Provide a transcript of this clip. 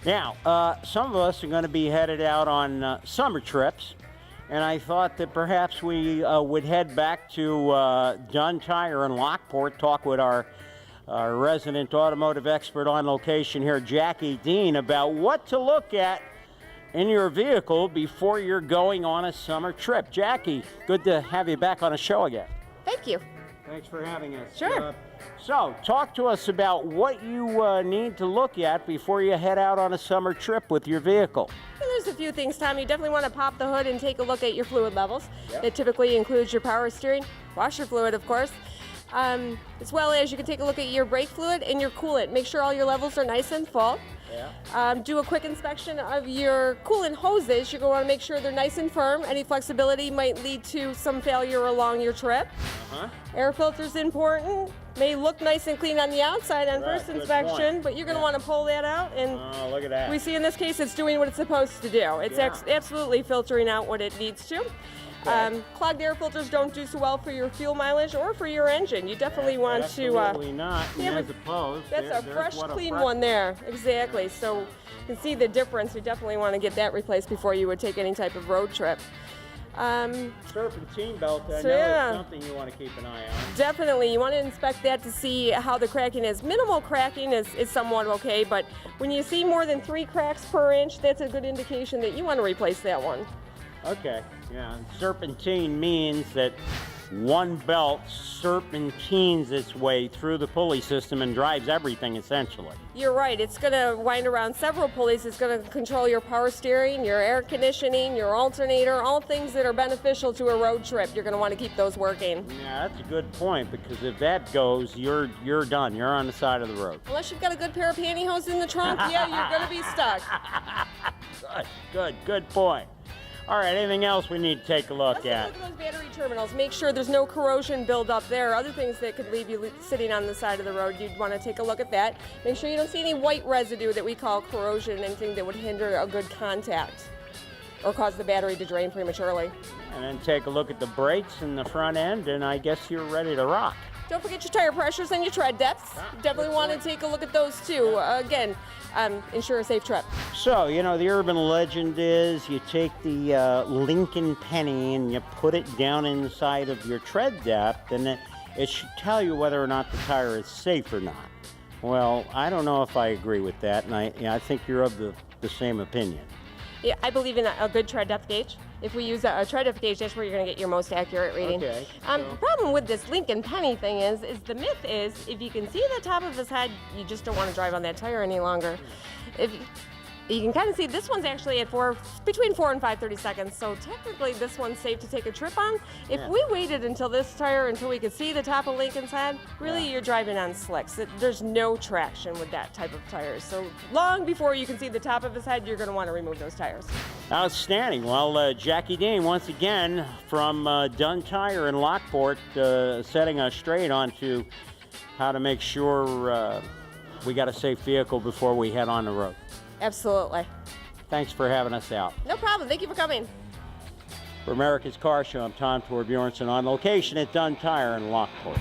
Now, some of us are going to be headed out on summer trips, and I thought that perhaps we would head back to Dunn Tire in Lockport, talk with our resident automotive expert on location here, Jackie Dean, about what to look at in your vehicle before you're going on a summer trip. Jackie, good to have you back on a show again. Thank you. Thanks for having us. Sure. So, talk to us about what you need to look at before you head out on a summer trip with your vehicle. Well, there's a few things, Tom. You definitely want to pop the hood and take a look at your fluid levels. Yep. It typically includes your power steering, washer fluid, of course, as well as you can take a look at your brake fluid and your coolant. Make sure all your levels are nice and full. Yeah. Do a quick inspection of your coolant hoses. You're going to want to make sure they're nice and firm. Any flexibility might lead to some failure along your trip. Air filter's important. May look nice and clean on the outside on Right, first good inspection, point. but you're going to want to pull that out, and Look at that. we see in this case it's doing what it's supposed to do. It's Yeah. absolutely filtering out what it needs to. Okay. Clogged air filters don't do so well for your fuel mileage or for your engine. You definitely want to... Absolutely not. yeah, As but opposed, that's there's a fresh, what clean one there. Exactly. So you can see the difference. You definitely want to get that replaced before you would take any type of road trip. Serpentine belt, I So, know yeah. is something you want to keep an eye on. Definitely. You want to inspect that to see how the cracking is. Minimal cracking is somewhat okay, but when you see more than 3 cracks per inch, that's a good indication that you want to replace that one. Okay, yeah. And serpentine means that one belt serpentines its way through the pulley system and drives everything, essentially. You're right. It's going to wind around several pulleys. It's going to control your power steering, your air conditioning, your alternator, all things that are beneficial to a road trip. You're going to want to keep those working. Yeah, that's a good point, because if that goes, you're done. You're on the side of the road. Unless you've got a good pair of pantyhose in the trunk, yeah, you're going to be stuck. Good point. All right, anything else we need to take a look Let's at? take a look at those battery terminals. Make sure there's no corrosion buildup there. Other things that could leave you sitting on the side of the road, you'd want to take a look at that. Make sure you don't see any white residue that we call corrosion, anything that would hinder a good contact or cause the battery to drain prematurely. And then take a look at the brakes in the front end, and I guess you're ready to rock. Don't forget your tire pressures and your tread depths. Definitely want to take a look at those too. Again, ensure a safe trip. So, you know, the urban legend is you take the Lincoln penny and you put it down inside of your tread depth, and it should tell you whether or not the tire is safe or not. Well, I don't know if I agree with that, and I think you're of the same opinion. Yeah, I believe in a good tread depth gauge. If we use a tread depth gauge, that's where you're going to get your most accurate reading. Okay, The problem with this Lincoln penny thing is the myth is if you can see the top of his head, you just don't want to drive on that tire any longer. If you can kind of see this one's actually at between 4 and 5/30 seconds, so technically this one's safe to take a trip on. If we waited until we could see the top of Lincoln's head, really you're driving on slicks. There's no traction with that type of tires. So long before you can see the top of his head, you're going to want to remove those tires. Outstanding. Well, Jackie Dean, once again, from Dunn Tire in Lockport, setting us straight on to how to make sure we got a safe vehicle before we head on the road. Absolutely. Thanks for having us out. No problem. Thank you for coming. For America's Car Show, I'm Tom Torbjornsen on location at Dunn Tire in Lockport.